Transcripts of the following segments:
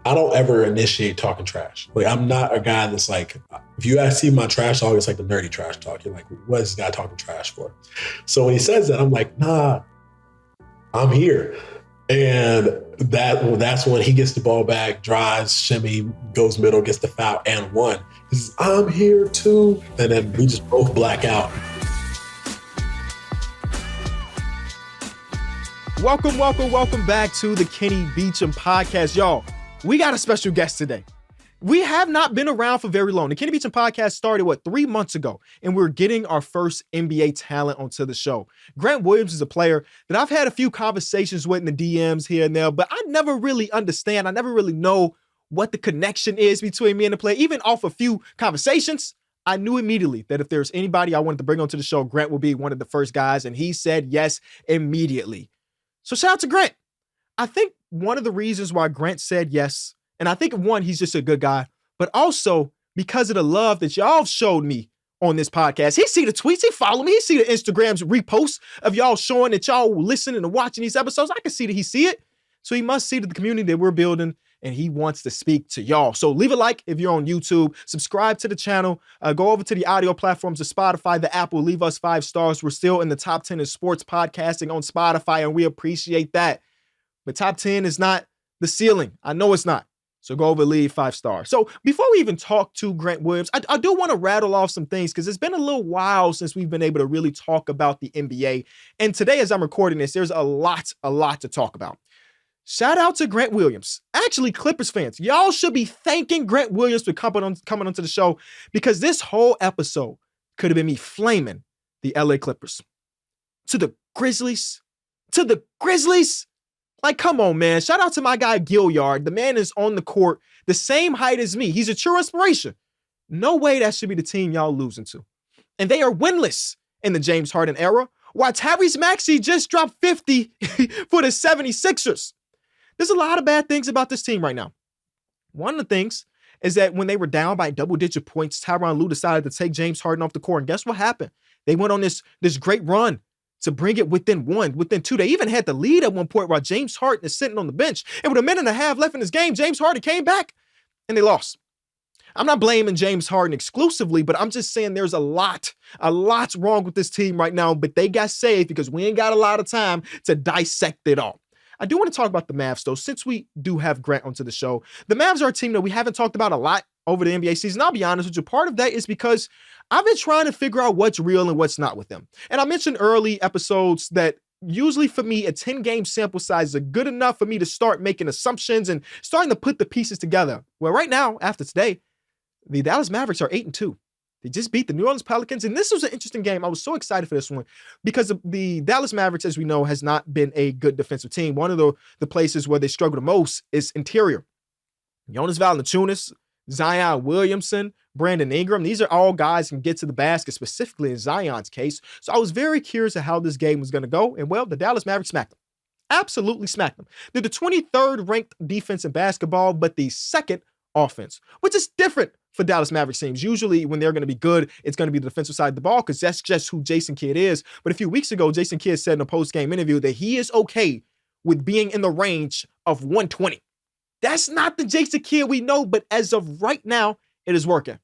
I don't ever initiate talking trash. Like, I'm not a guy that's like, if you see my trash talk, it's like the nerdy trash talk. You're like, what is this guy talking trash for? So when he says that, I'm like, nah, I'm here. And that's when he gets the ball back, drives, shimmy, goes middle, gets the foul, and one. He says, I'm here too. And then we just both black out. Welcome back to the Kenny Beecham podcast. Y'all, we got a special guest today. We have not been around for very long. The Kenny Beecham podcast started, 3 months ago, and we're getting our first NBA talent onto the show. Grant Williams is a player that I've had a few conversations with in the DMs here and there, but I never really understand. I never really know what the connection is between me and the player. Even off a few conversations, I knew immediately that if there's anybody I wanted to bring onto the show, Grant will be one of the first guys, and he said yes immediately. So shout out to Grant. I think one of the reasons why Grant said yes, and I think one, he's just a good guy, but also because of the love that y'all showed me on this podcast. He see the tweets, he follow me, he see the Instagram's reposts of y'all showing that y'all listening and watching these episodes. I can see that he see it. So he must see the community that we're building, and he wants to speak to y'all. So leave a like if you're on YouTube, subscribe to the channel, go over to the audio platforms of Spotify, the Apple, leave us 5 stars. We're still in the top 10 in sports podcasting on Spotify, and we appreciate that. But top 10 is not the ceiling. I know it's not. So go over, leave 5 stars. So before we even talk to Grant Williams, I do want to rattle off some things because it's been a little while since we've been able to really talk about the NBA. And today, as I'm recording this, there's a lot to talk about. Shout out to Grant Williams. Actually, Clippers fans, y'all should be thanking Grant Williams for coming onto the show, because this whole episode could have been me flaming the LA Clippers. To the Grizzlies. Like, come on, man. Shout out to my guy, Gilliard. The man is on the court the same height as me. He's a true inspiration. No way that should be the team y'all losing to. And they are winless in the James Harden era, while Tyrese Maxey just dropped 50 for the 76ers. There's a lot of bad things about this team right now. One of the things is that when they were down by double-digit points, Tyronn Lue decided to take James Harden off the court. And guess what happened? They went on this great run to bring it within 2. They even had the lead at one point while James Harden is sitting on the bench. And with a minute and a half left in this game, James Harden came back and they lost. I'm not blaming James Harden exclusively, but I'm just saying there's a lot wrong with this team right now. But they got saved because we ain't got a lot of time to dissect it all. I do want to talk about the Mavs, though, since we do have Grant onto the show. The Mavs are a team that we haven't talked about a lot over the NBA season. I'll be honest with you. Part of that is because I've been trying to figure out what's real and what's not with them. And I mentioned early episodes that usually for me, a 10-game sample size is good enough for me to start making assumptions and starting to put the pieces together. Well, right now, after today, the Dallas Mavericks are 8-2. They just beat the New Orleans Pelicans, and this was an interesting game. I was so excited for this one because the Dallas Mavericks, as we know, has not been a good defensive team. One of the places where they struggle the most is interior. Jonas Valanciunas, Zion Williamson, Brandon Ingram, these are all guys who can get to the basket, specifically in Zion's case. So I was very curious of how this game was going to go, and well, the Dallas Mavericks smacked them. Absolutely smacked them. They're the 23rd ranked defense in basketball, but the second offense, which is different for Dallas Mavericks teams. Usually when they're going to be good, it's going to be the defensive side of the ball because that's just who Jason Kidd is. But a few weeks ago, Jason Kidd said in a post-game interview that he is okay with being in the range of 120. That's not the Jason Kidd we know, but as of right now, it is working.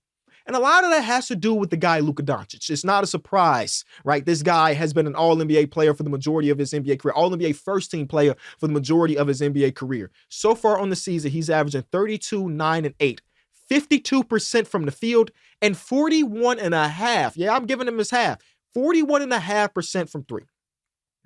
And a lot of that has to do with the guy, Luka Donic. It's not a surprise, right? This guy has been an all-NBA player for the majority of his NBA career, all-NBA first-team player for the majority of his NBA career. So far on the season, he's averaging 32, 9, and 8. 52% from the field and 41.5%. Yeah, I'm giving him his half. 41.5% from 3.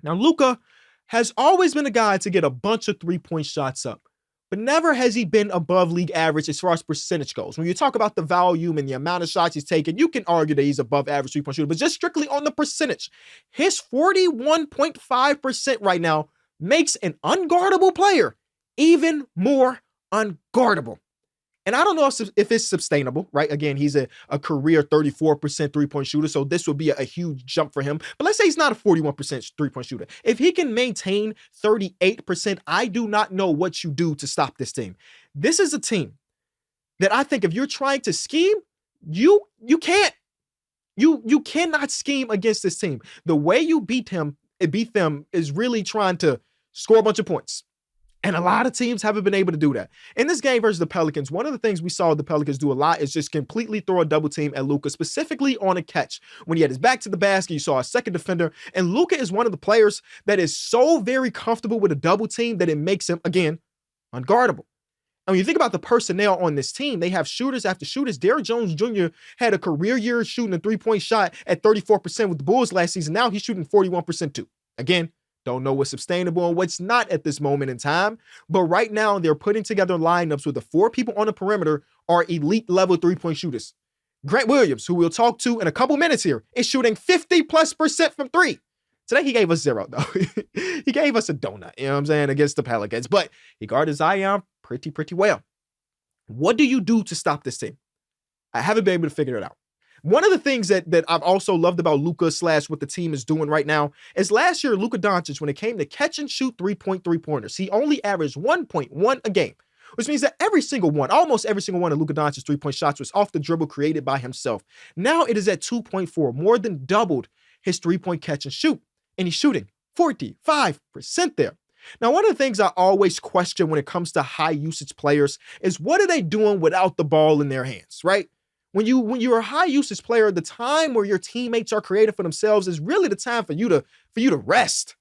Now, Luka has always been a guy to get a bunch of 3-point shots up, but never has he been above league average as far as percentage goes. When you talk about the volume and the amount of shots he's taken, you can argue that he's above average 3-point shooter, but just strictly on the percentage, his 41.5% right now makes an unguardable player even more unguardable. And I don't know if it's sustainable, right? Again, he's a career 34% 3-point shooter, so this would be a huge jump for him. But let's say he's not a 41% 3-point shooter. If he can maintain 38%, I do not know what you do to stop this team. This is a team that I think if you're trying to scheme, you can't. You cannot scheme against this team. The way you beat them is really trying to score a bunch of points And a lot of teams haven't been able to do that. In this game versus the Pelicans, one of the things we saw the Pelicans do a lot is just completely throw a double team at Luka, specifically on a catch. When he had his back to the basket, you saw a second defender. And Luka is one of the players that is so very comfortable with a double team that it makes him, again, unguardable. And when you think about the personnel on this team, they have shooters after shooters. Derrick Jones Jr. had a career year shooting a three-point shot at 34% with the Bulls last season. Now he's shooting 41% too. Again, don't know what's sustainable and what's not at this moment in time. But right now, they're putting together lineups where the 4 people on the perimeter are elite level three-point shooters. Grant Williams, who we'll talk to in a couple minutes here, is shooting 50+% from 3. Today, he gave us 0, though. He gave us a donut, you know what I'm saying, against the Pelicans. But he guarded Zion pretty well. What do you do to stop this team? I haven't been able to figure it out. One of the things that I've also loved about Luka / what the team is doing right now is last year, Luka Donic, when it came to catch and shoot 3-point three-pointers, he only averaged 1.1 a game, which means that almost every single one of Luka Doncic's 3-point shots was off the dribble created by himself. Now it is at 2.4, more than doubled his 3-point catch and shoot, and he's shooting 45% there. Now, one of the things I always question when it comes to high usage players is what are they doing without the ball in their hands, right? When you're a high usage player, the time where your teammates are creative for themselves is really the time for you to rest.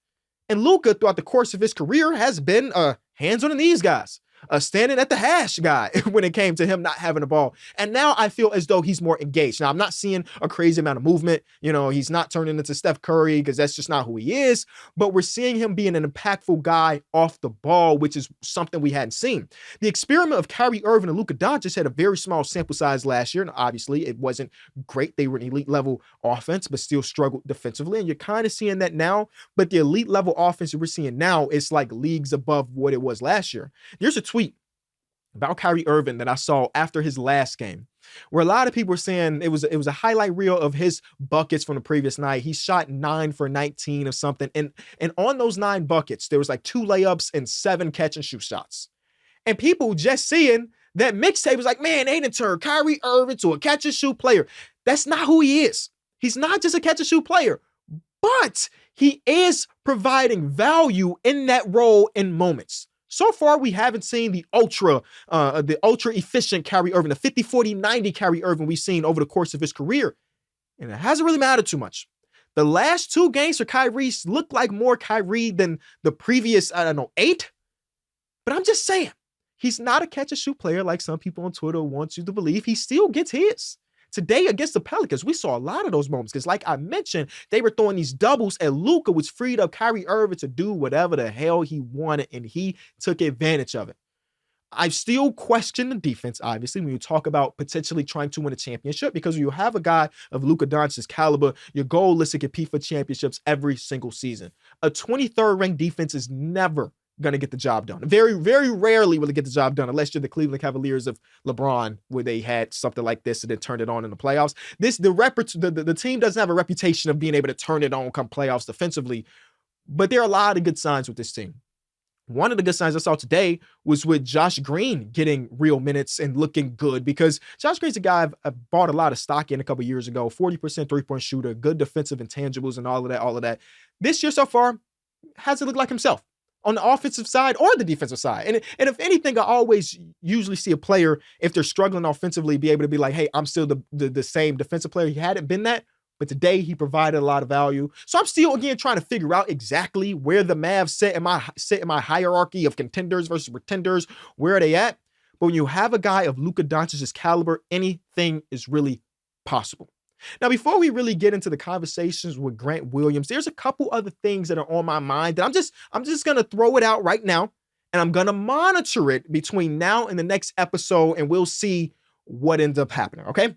And Luka, throughout the course of his career, has been hands on the knees guys. Standing at the hash guy when it came to him not having the ball. And now I feel as though he's more engaged. Now, I'm not seeing a crazy amount of movement. You know, he's not turning into Steph Curry because that's just not who he is. But we're seeing him being an impactful guy off the ball, which is something we hadn't seen. The experiment of Kyrie Irving and Luka Doncic had a very small sample size last year. And obviously, it wasn't great. They were an elite level offense, but still struggled defensively. And you're kind of seeing that now. But the elite level offense that we're seeing now is like leagues above what it was last year. There's a tweet about Kyrie Irving that I saw after his last game, where a lot of people were saying it was a highlight reel of his buckets from the previous night. He shot 9 for 19 or something. And on those 9 buckets, there was like 2 layups and 7 catch and shoot shots. And people just seeing that mixtape was like, man, they done turned Kyrie Irving to a catch and shoot player. That's not who he is. He's not just a catch and shoot player, but he is providing value in that role in moments. So far, we haven't seen the ultra efficient Kyrie Irving, the 50-40-90 Kyrie Irving we've seen over the course of his career. And it hasn't really mattered too much. The last 2 games for Kyrie look like more Kyrie than the previous, 8. But I'm just saying, he's not a catch and shoot player like some people on Twitter want you to believe. He still gets his. Today against the Pelicans, we saw a lot of those moments because, like I mentioned, they were throwing these doubles and Luka, which freed up Kyrie Irving to do whatever the hell he wanted, and he took advantage of it. I still question the defense, obviously, when you talk about potentially trying to win a championship, because you have a guy of Luka Doncic's caliber, your goal is to compete for championships every single season. A 23rd ranked defense is never going to get the job done. Very, very rarely will it get the job done, unless you're the Cleveland Cavaliers of LeBron, where they had something like this and then turned it on in the playoffs. The team doesn't have a reputation of being able to turn it on come playoffs defensively, but there are a lot of good signs with this team. One of the good signs I saw today was with Josh Green getting real minutes and looking good, because Josh Green's a guy I've bought a lot of stock in a couple years ago, 40% three-point shooter, good defensive intangibles and all of that. This year so far hasn't looked like himself on the offensive side or the defensive side. And if anything, I always usually see a player, if they're struggling offensively, be able to be like, hey, I'm still the same defensive player. He hadn't been that, but today he provided a lot of value. So I'm still, again, trying to figure out exactly where the Mavs sit in my hierarchy of contenders versus pretenders. Where are they at? But when you have a guy of Luka Doncic's caliber, anything is really possible. Now, before we really get into the conversations with Grant Williams, there's a couple other things that are on my mind that I'm just going to throw it out right now, and I'm going to monitor it between now and the next episode, and we'll see what ends up happening, okay?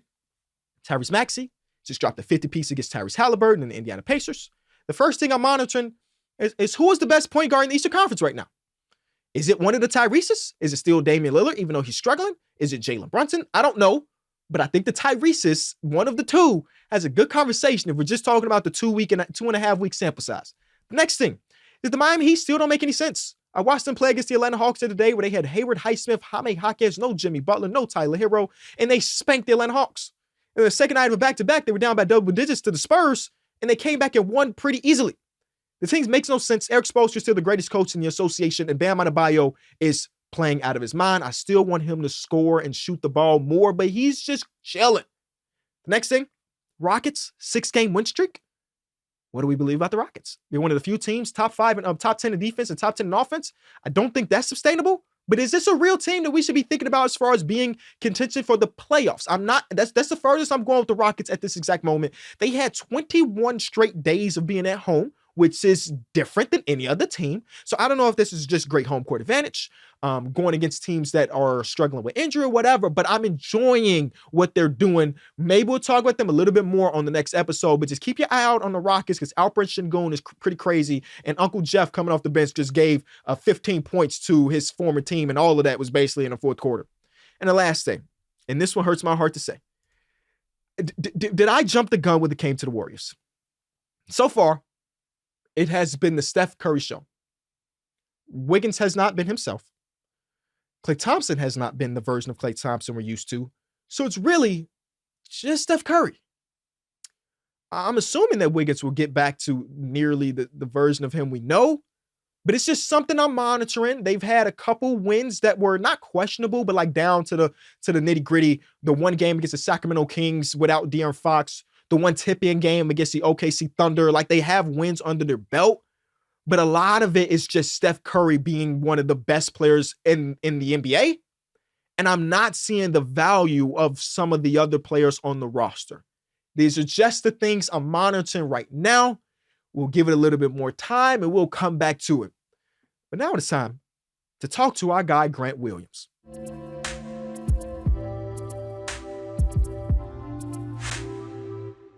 Tyrese Maxey just dropped a 50-piece against Tyrese Halliburton and the Indiana Pacers. The first thing I'm monitoring is who is the best point guard in the Eastern Conference right now? Is it one of the Tyreses? Is it still Damian Lillard, even though he's struggling? Is it Jalen Brunson? I don't know. But I think the Tyrese's, one of the two, has a good conversation if we're just talking about the 2.5 week sample size. The next thing is the Miami Heat still don't make any sense. I watched them play against the Atlanta Hawks the other day where they had Hayward, Highsmith, Jaime Jaquez, no Jimmy Butler, no Tyler Hero, and they spanked the Atlanta Hawks. In the second night of a back-to-back, they were down by double digits to the Spurs, and they came back and won pretty easily. The team makes no sense. Eric Spoelstra is still the greatest coach in the association, and Bam Adebayo is playing out of his mind. I still want him to score and shoot the ball more, but he's just chilling. The next thing, Rockets, 6-game win streak. What do we believe about the Rockets? They're one of the few teams, top 5 and top 10 in defense and top 10 in offense. I don't think that's sustainable. But is this a real team that we should be thinking about as far as being contention for the playoffs? I'm not. That's the furthest I'm going with the Rockets at this exact moment. They had 21 straight days of being at home, which is different than any other team. So I don't know if this is just great home court advantage, going against teams that are struggling with injury or whatever, but I'm enjoying what they're doing. Maybe we'll talk about them a little bit more on the next episode, but just keep your eye out on the Rockets because Alperen Sengun is pretty crazy, and Uncle Jeff coming off the bench just gave 15 points to his former team, and all of that was basically in the fourth quarter. And the last thing, and this one hurts my heart to say, did I jump the gun when it came to the Warriors? So far, it has been the Steph Curry show. Wiggins has not been himself. Klay Thompson has not been the version of Klay Thompson we're used to. So it's really just Steph Curry. I'm assuming that Wiggins will get back to nearly the version of him we know, but it's just something I'm monitoring. They've had a couple wins that were not questionable, but like down to the nitty gritty. The one game against the Sacramento Kings without De'Aaron Fox, the one tip-in game against the OKC Thunder, like they have wins under their belt, but a lot of it is just Steph Curry being one of the best players in the NBA, and I'm not seeing the value of some of the other players on the roster. These are just the things I'm monitoring right now. We'll give it a little bit more time, and we'll come back to it. But now it's time to talk to our guy, Grant Williams.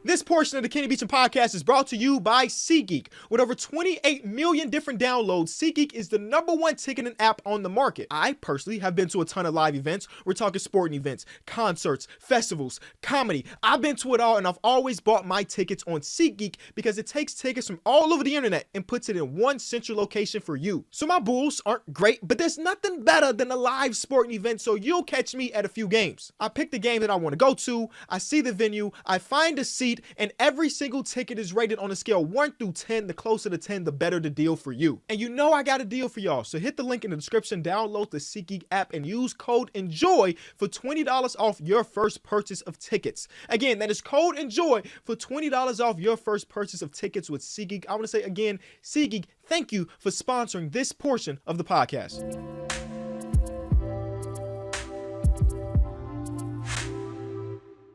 This portion of the Kenny Beecham podcast is brought to you by SeatGeek. With over 28 million different downloads, SeatGeek is the #1 ticketing app on the market. I personally have been to a ton of live events. We're talking sporting events, concerts, festivals, comedy. I've been to it all, and I've always bought my tickets on SeatGeek because it takes tickets from all over the internet and puts it in one central location for you. So my Bulls aren't great, but there's nothing better than a live sporting event, so you'll catch me at a few games. I pick the game that I want to go to, I see the venue, I find a seat, and every single ticket is rated on a scale 1 through 10. The closer to 10, the better the deal for you. And you know I got a deal for y'all, so hit the link in the description, download the SeatGeek app, and use code ENJOY for $20 off your first purchase of tickets. Again, that is code ENJOY for $20 off your first purchase of tickets with SeatGeek. I want to say again, SeatGeek, thank you for sponsoring this portion of the podcast.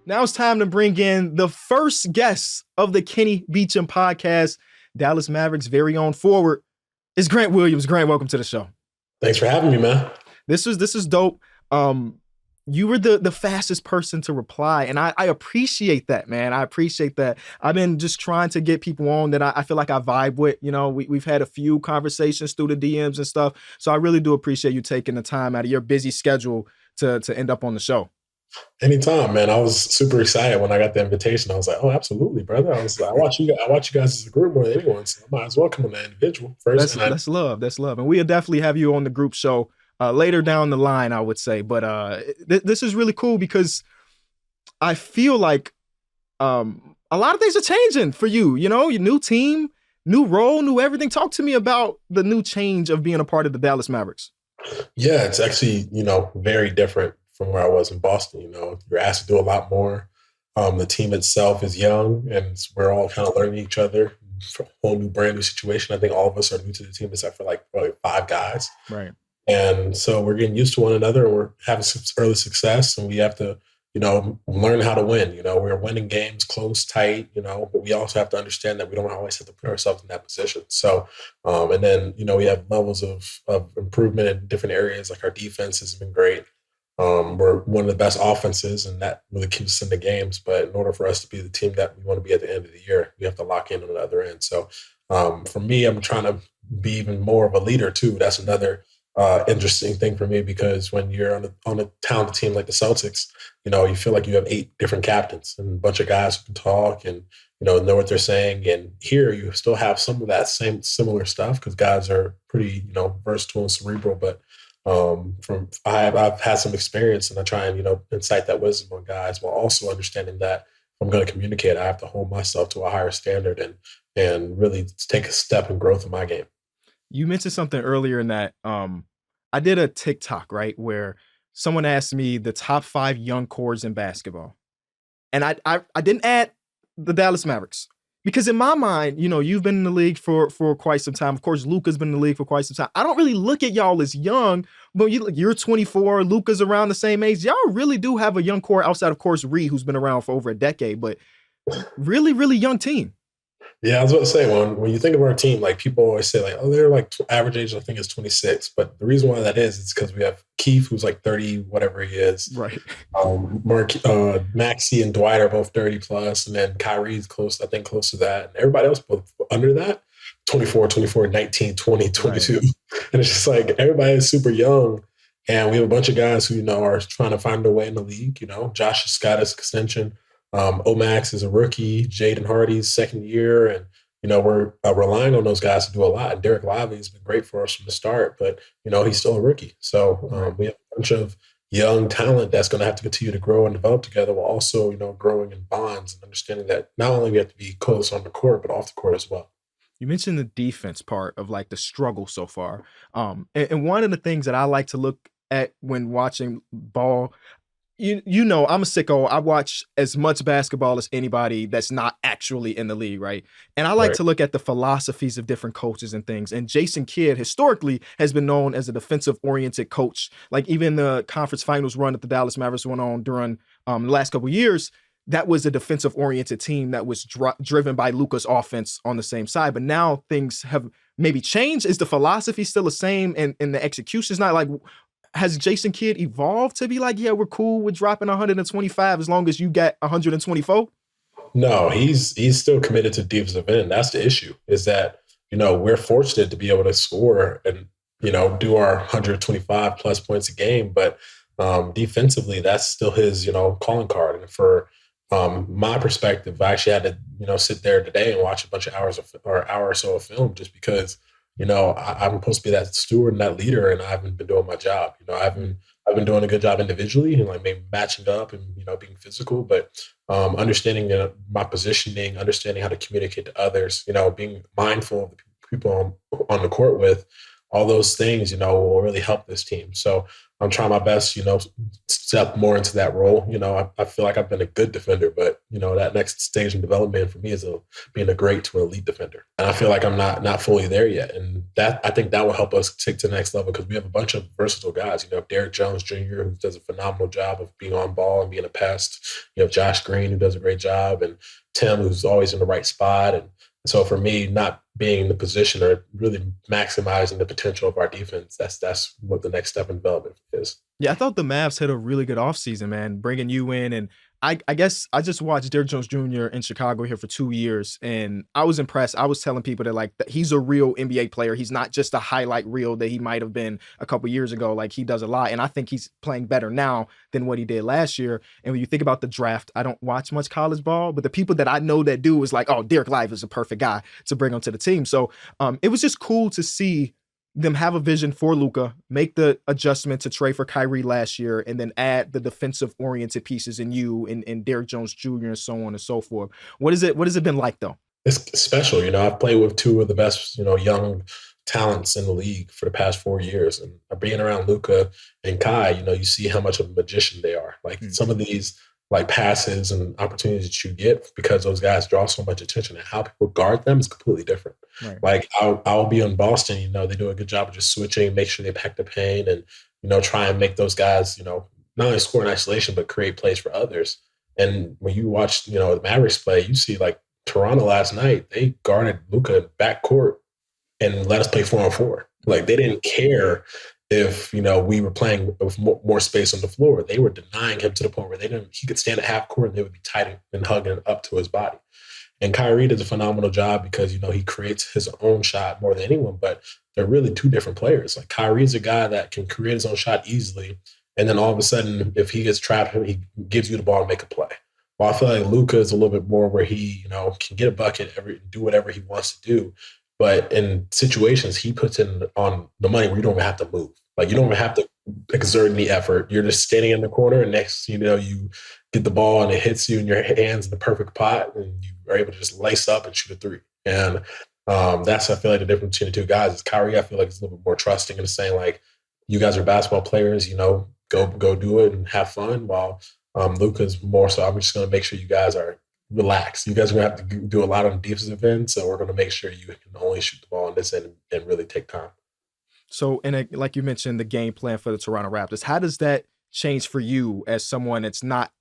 Now it's time to bring in the first guest of the Kenny Beecham podcast, Dallas Mavericks' very own forward, is Grant Williams. Grant, welcome to the show. Thanks for having me, man. This is dope. You were the fastest person to reply, and I appreciate that, man. I appreciate that. I've been just trying to get people on that I feel like I vibe with. You know, we've had a few conversations through the DMs and stuff, so I really do appreciate you taking the time out of your busy schedule to end up on the show. Anytime, man. I was super excited when I got the invitation. I was like, "Oh, absolutely, brother." I watch you guys as a group more than anyone, so I might as well come on the individual first. That's love, and we'll definitely have you on the group show later down the line, I would say. But this is really cool because I feel like a lot of things are changing for you. You know, your new team, new role, new everything. Talk to me about the new change of being a part of the Dallas Mavericks. Yeah, it's actually very different from where I was in Boston. You're asked to do a lot more. The team itself is young, and we're all kind of learning each other. A whole new, brand new situation. I think all of us are new to the team, except for probably 5 guys. Right. And so we're getting used to one another. We're having some early success, and we have to, learn how to win. We're winning games close, tight. But we also have to understand that we don't always have to put ourselves in that position. So, and then we have levels of improvement in different areas. Like our defense has been great. We're one of the best offenses, and that really keeps us in the games. But in order for us to be the team that we want to be at the end of the year, we have to lock in on the other end. So for me, I'm trying to be even more of a leader too. That's another interesting thing for me, because when you're on a talented team like the Celtics, you feel like you have 8 different captains and a bunch of guys who can talk and know what they're saying. And here you still have some of that similar stuff because guys are pretty versatile and cerebral, but I've had some experience, and I try and incite that wisdom on guys while also understanding that I'm going to communicate, I have to hold myself to a higher standard and really take a step in growth in my game. You mentioned something earlier in that I did a TikTok, right, where someone asked me the top 5 young cores in basketball. And I didn't add the Dallas Mavericks because in my mind, you've been in the league for quite some time. Of course, Luka's been in the league for quite some time. I don't really look at y'all as young, but you're 24. Luka's around the same age. Y'all really do have a young core outside, of course, Reed, who's been around for over a decade, but really, really young team. Yeah, I was about to say, when you think of our team, like people always say, like, oh, they're like average age, I think is 26. But the reason why that is because we have Keith, who's like 30, whatever he is. Right. Maxey and Dwight are both 30 plus, and then Kyrie's close to that. And everybody else both under that, 24, 19, 20, 22. Right. And it's just like everybody is super young. And we have a bunch of guys who, are trying to find their way in the league. Josh has got his extension. Omax is a rookie. Jaden Hardy's second year. And, we're relying on those guys to do a lot. And Derek Lively has been great for us from the start, but, he's still a rookie. So we have a bunch of young talent that's going to have to continue to grow and develop together while also, growing in bonds and understanding that not only we have to be close on the court, but off the court as well. You mentioned the defense part of like the struggle so far. And one of the things that I like to look at when watching ball, I'm a sicko. I watch as much basketball as anybody that's not actually in the league, right? And I like to look at the philosophies of different coaches and things. And Jason Kidd historically has been known as a defensive-oriented coach. Like even the conference finals run that the Dallas Mavericks went on during the last couple of years, that was a defensive-oriented team that was driven by Luka's offense on the same side. But now things have maybe changed. Is the philosophy still the same and the execution is not like... Has Jason Kidd evolved to be like, yeah, we're cool with dropping 125 as long as you get 124? No, he's still committed to defensive end. That's the issue, is that, we're fortunate to be able to score and, do our 125 plus points a game. But defensively, that's still his, calling card. And for my perspective, I actually had to, sit there today and watch a bunch of hour or so of film just because I'm supposed to be that steward and that leader, and I haven't been doing my job. I've been doing a good job individually and like maybe matching up and being physical, but understanding my positioning, understanding how to communicate to others, being mindful of the people on the court with, all those things, will really help this team. So I'm trying my best, step more into that role. I feel like I've been a good defender, but, that next stage in development for me is being a great to an elite defender. And I feel like I'm not fully there yet. And I think that will help us take to the next level because we have a bunch of versatile guys. Derrick Jones Jr., who does a phenomenal job of being on ball and being a pest. Josh Green, who does a great job, and Tim, who's always in the right spot. And so for me, not being in the position or really maximizing the potential of our defense, that's what the next step in development is. Yeah, I thought the Mavs had a really good offseason, man, bringing you in. And I guess I just watched Derrick Jones Jr. in Chicago here for 2 years, and I was impressed. I was telling people that he's a real NBA player. He's not just a highlight reel that he might have been a couple years ago. Like, he does a lot, and I think he's playing better now than what he did last year. And when you think about the draft, I don't watch much college ball, but the people that I know that do is like, oh, Derek Lively is a perfect guy to bring onto the team. So it was just cool to see them have a vision for Luka, make the adjustment to trade for Kyrie last year, and then add the defensive-oriented pieces in you and Derrick Jones Jr. and so on and so forth. What has it been like, though? It's special. I've played with two of the best, young talents in the league for the past 4 years. And being around Luka and Kai, you see how much of a magician they are. Like some of these passes and opportunities that you get because those guys draw so much attention, and how people guard them is completely different. Right. Like I'll be in Boston, they do a good job of just switching, make sure they pack the paint and, try and make those guys, not only score in isolation, but create plays for others. And when you watch, the Mavericks play, you see like Toronto last night, they guarded Luka backcourt and let us play 4-on-4. Like they didn't care if, we were playing with more space on the floor. They were denying him to the point where he could stand at half court and they would be tight and hugging up to his body. And Kyrie does a phenomenal job because, he creates his own shot more than anyone, but they're really two different players. Like Kyrie's a guy that can create his own shot easily. And then all of a sudden, if he gets trapped, he gives you the ball and make a play. Well, I feel like Luka is a little bit more where he, can get a bucket, do whatever he wants to do. But in situations, he puts in on the money where you don't even have to move. Like you don't even have to exerting the effort. You're just standing in the corner, and next, you get the ball and it hits you in your hands in the perfect pot, and you are able to just lace up and shoot a three. And that's, I feel like, the difference between the two guys is Kyrie, I feel like, is a little bit more trusting and saying, like, you guys are basketball players, go do it and have fun. While Luka's more so, I'm just going to make sure you guys are relaxed. You guys are going to have to do a lot on the defensive end, so we're going to make sure you can only shoot the ball on this end and really take time. So, like you mentioned, the game plan for the Toronto Raptors, how does that change for you as someone that's not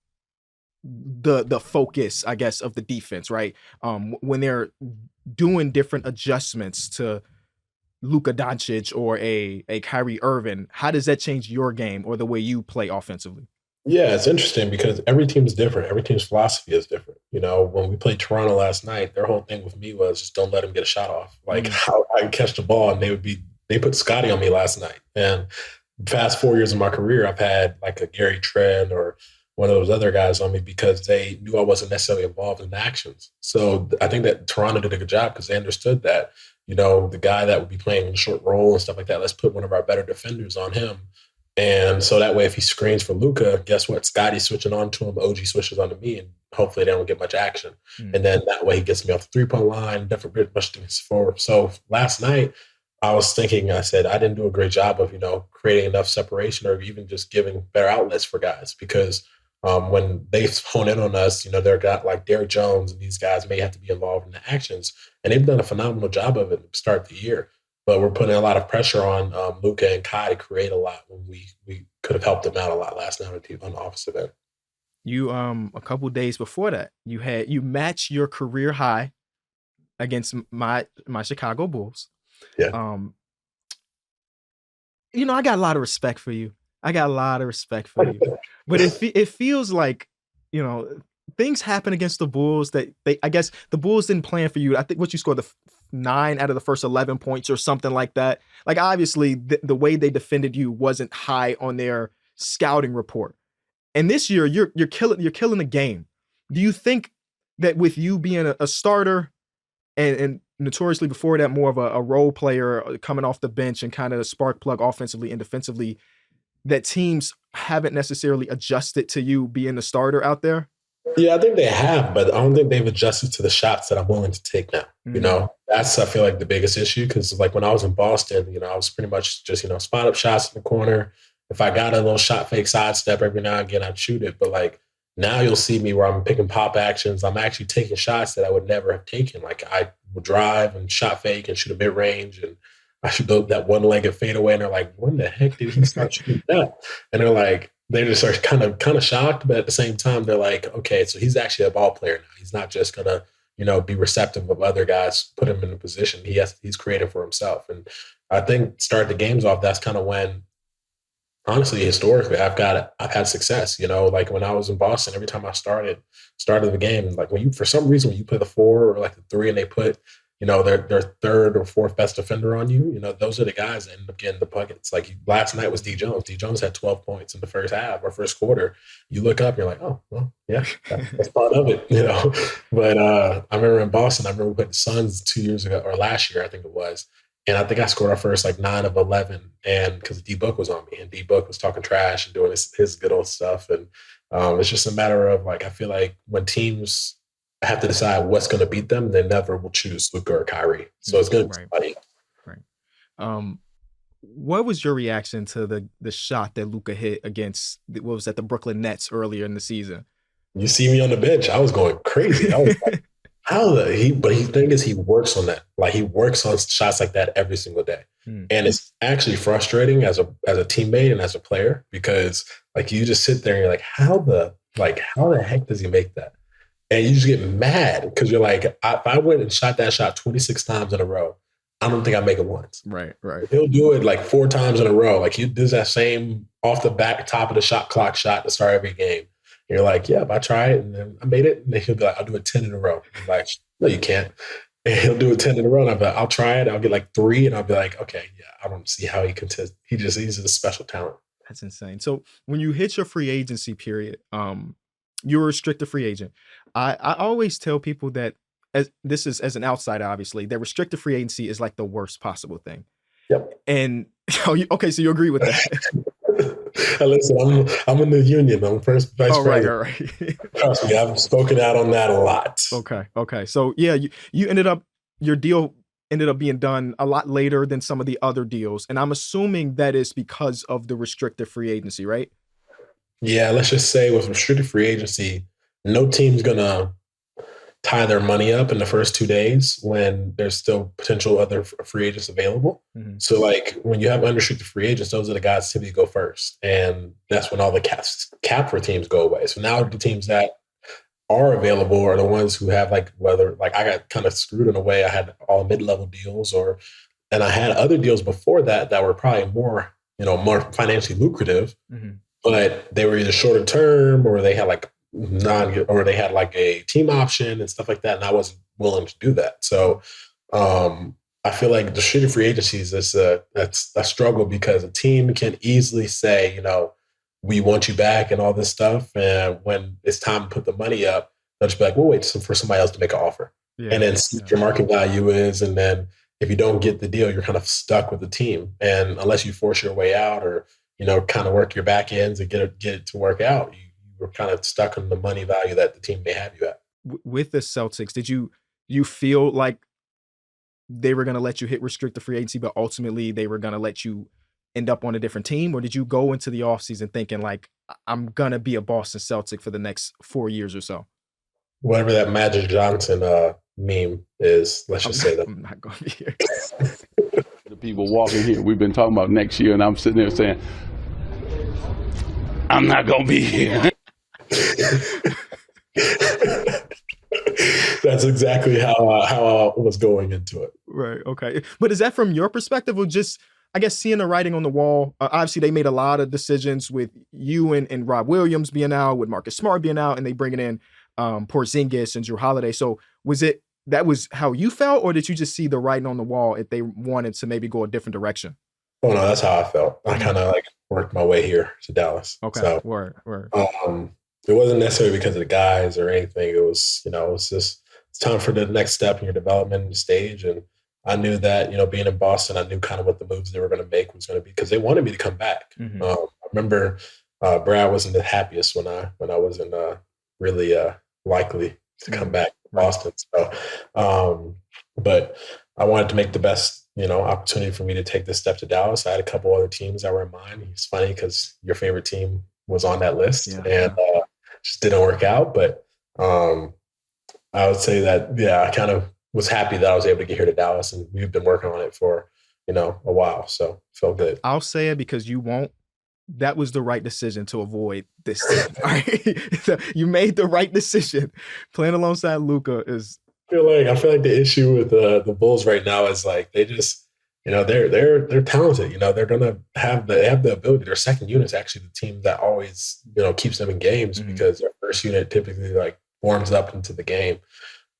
the focus, I guess, of the defense, right? When they're doing different adjustments to Luka Doncic or a Kyrie Irving, how does that change your game or the way you play offensively? Yeah, it's interesting because every team is different. Every team's philosophy is different. When we played Toronto last night, their whole thing with me was just don't let him get a shot off. Like, how I can catch the ball, and they put Scotty on me last night. And past 4 years of my career, I've had like a Gary Trent or one of those other guys on me because they knew I wasn't necessarily involved in the actions. So I think that Toronto did a good job because they understood that, the guy that would be playing a short role and stuff like that, let's put one of our better defenders on him. And so that way, if he screens for Luka, guess what? Scotty's switching on to him, OG switches on to me, and hopefully they don't get much action. And then that way he gets me off the three-point line, definitely much things forward. So last night, I was thinking, I said, I didn't do a great job of, creating enough separation or even just giving better outlets for guys because when they hone in on us, they're got like Derrick Jones and these guys may have to be involved in the actions. And they've done a phenomenal job of it to start the year. But we're putting a lot of pressure on Luka and Kai to create a lot when we could have helped them out a lot last night on the offensive end. You a couple days before that, you matched your career high against my Chicago Bulls. Yeah. I got a lot of respect for you. But it feels like, things happen against the Bulls that I guess the Bulls didn't plan for you. I think what you scored 9 out of the first 11 points or something like that. Like, obviously the way they defended you wasn't high on their scouting report. And this year you're killing the game. Do you think that with you being a starter and notoriously before that more of a role player coming off the bench and kind of a spark plug offensively and defensively, that teams haven't necessarily adjusted to you being the starter out there? Yeah, I think they have, but I don't think they've adjusted to the shots that I'm willing to take now. That's, I feel like, the biggest issue because, like, when I was in Boston, I was pretty much just, spot up shots in the corner. If I got a little shot fake sidestep every now and again, I'd shoot it. But, like, now you'll see me where I'm picking pop actions. I'm actually taking shots that I would never have taken. Like, I would drive and shot fake and shoot a mid-range, and I should go that one-legged fadeaway, and they're like, when the heck did he start shooting that? And they're like, they just are kind of shocked, but at the same time, they're like, okay, so he's actually a ball player now. He's not just gonna, be receptive of other guys, put him in a position. He's creating for himself. And I think start the games off, that's kind of when, honestly, historically, I've had success. Like when I was in Boston, every time I started the game, like for some reason when you play the 4 or like the 3 and they put their third or fourth best defender on you, those are the guys that end up getting the buckets. Like last night was D Jones. D Jones had 12 points in the first half or first quarter. You look up, you're like, oh, well, yeah, that's part of it, But I remember in Boston, I remember we played the Suns 2 years ago, or last year, I think it was. And I think I scored our first 9 of 11, and because D-Book was on me, and D-Book was talking trash and doing his good old stuff. And it's just a matter of, I feel like when teams have to decide what's going to beat them, they never will choose Luka or Kyrie. So it's going to be somebody. Right. What was your reaction to the shot that Luka hit against, what was that, the Brooklyn Nets earlier in the season? You see me on the bench. I was going crazy. I was like, but the thing is, he works on that. Like, he works on shots like that every single day. And it's actually frustrating as a teammate and as a player because, you just sit there and you're like, how the heck does he make that? And you just get mad because you're like, if I went and shot that shot 26 times in a row, I don't think I make it once. Right. He'll do it 4 times in a row. He does that same off the back top of the shot clock shot to start every game. And you're like, yeah, if I try it and then I made it, and then he'll be like, I'll do it 10 in a row. I'm like, no, you can't. And he'll do it 10 in a row. And I'll be like, I'll try it. I'll get 3, and I'll be like, okay, yeah, I don't see how he contest. He's a special talent. That's insane. So when you hit your free agency period, you're a restricted free agent. I always tell people that, as an outsider, obviously, that restricted free agency is like the worst possible thing. Yep. And okay, so you agree with that? Listen, I'm in the union. I'm first vice All right, president. all right. Trust me, I've spoken out on that a lot. Okay. So yeah, you ended up your deal ended up being done a lot later than some of the other deals, and I'm assuming that is because of the restricted free agency, right? Yeah, let's just say with restricted free agency, no team's gonna tie their money up in the first 2 days when there's still potential other free agents available. Mm-hmm. So like when you have unrestricted free agents, those are the guys typically go first. And that's when all the cap for teams go away. So now the teams that are available are the ones who have like whether like I got kind of screwed in a way. I had all mid-level deals and I had other deals before that were probably more financially lucrative, Mm-hmm. but they were either shorter term or they had like they had like a team option and stuff like that, and I wasn't willing to do that. So I feel like the restricted free agencies that's a struggle because a team can easily say, we want you back and all this stuff, and when it's time to put the money up, they'll just be like, we'll wait for somebody else to make an offer, and then see what your market value is, and then if you don't get the deal, you're kind of stuck with the team, and unless you force your way out or kind of work your back ends and get it to work out, we're kind of stuck on the money value that the team may have you at. With the Celtics, did you feel like they were going to let you hit restricted free agency, but ultimately they were going to let you end up on a different team? Or did you go into the offseason thinking like, I'm going to be a Boston Celtic for the next 4 years or so? Whatever that Magic Johnson meme is, let's just say that. I'm not going to be here. The people walking here, we've been talking about next year, and I'm sitting there saying, I'm not going to be here. That's exactly how I was going into it. Right. Okay. But is that from your perspective or just, I guess, seeing the writing on the wall? Obviously, they made a lot of decisions with you and Rob Williams being out, with Marcus Smart being out, and they bringing in Porzingis and Drew Holiday. So that was how you felt, or did you just see the writing on the wall if they wanted to maybe go a different direction? Oh no, that's how I felt. I kind of like worked my way here to Dallas. Okay. So, word. It wasn't necessarily because of the guys or anything. It was, it was just, it's time for the next step in your development stage. And I knew that, being in Boston, I knew kind of what the moves they were going to make was going to be because they wanted me to come back. Mm-hmm. I remember Brad wasn't the happiest when I wasn't really likely to come back to Boston. So, but I wanted to make the best, opportunity for me to take this step to Dallas. I had a couple other teams that were in mind. It's funny because your favorite team was on that list and just didn't work out. But I would say that, I kind of was happy that I was able to get here to Dallas, and we've been working on it for, a while. So it felt good. I'll say it because you won't. That was the right decision to avoid this team. All right? You made the right decision. Playing alongside Luka is. I feel like the issue with the Bulls right now is like they just, they're talented. They're gonna have the ability. Their second unit is actually the team that always keeps them in games because their first unit typically like warms up into the game.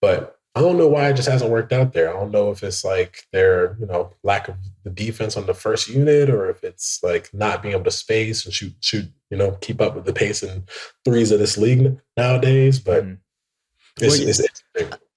But I don't know why it just hasn't worked out there. I don't know if it's like their lack of the defense on the first unit, or if it's like not being able to space and shoot keep up with the pace and threes of this league nowadays. But it's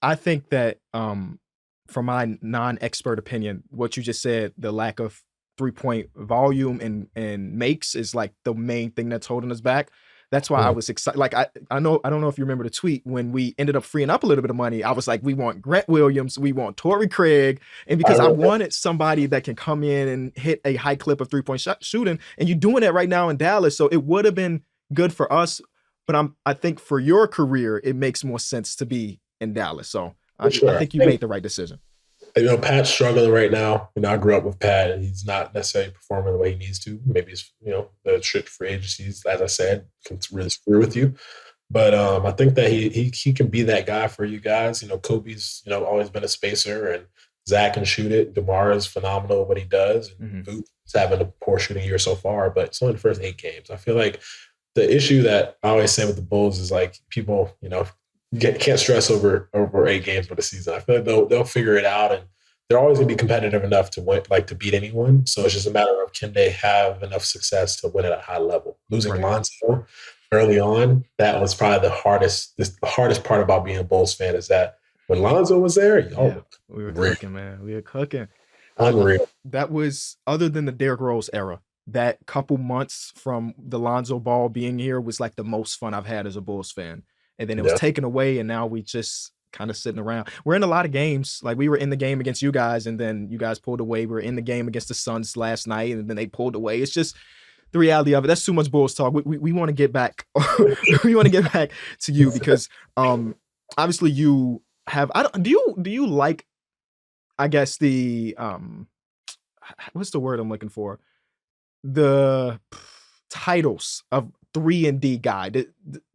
I think that from my non-expert opinion, what you just said, the lack of 3-point volume and makes is like the main thing that's holding us back. That's why I was excited. Like I don't know if you remember the tweet when we ended up freeing up a little bit of money. I was like, we want Grant Williams, we want Torrey Craig, and because I wanted somebody that can come in and hit a high clip of 3-point shooting, and you're doing that right now in Dallas. So it would have been good for us, but I think for your career, it makes more sense to be in Dallas. So I think you made the right decision. Pat's struggling right now. I grew up with Pat, and he's not necessarily performing the way he needs to. Maybe it's, the strict free agencies, as I said, can really screw with you. But I think that he can be that guy for you guys. Kobe's, always been a spacer, and Zach can shoot it. DeMar is phenomenal at what he does. And Boot's having a poor shooting year so far, but it's only the first 8 games. I feel like the issue that I always say with the Bulls is like people, can't stress over 8 games for the season. I feel like they'll figure it out, and they're always going to be competitive enough to win, like to beat anyone. So it's just a matter of can they have enough success to win at a high level. Losing Lonzo early on, that was probably the hardest part about being a Bulls fan is that when Lonzo was there, we were cooking, man. We were cooking. Unreal. That was, other than the Derrick Rose era, that couple months from the Lonzo Ball being here was like the most fun I've had as a Bulls fan. And then it was taken away, and now we just kind of sitting around. We're in a lot of games. Like, we were in the game against you guys, and then you guys pulled away. We were in the game against the Suns last night, and then they pulled away. It's just the reality of it. That's too much Bulls talk. We want to get back. We want to get back to you because obviously you have. Do you like, I guess, the what's the word I'm looking for? The titles of 3-and-D guy.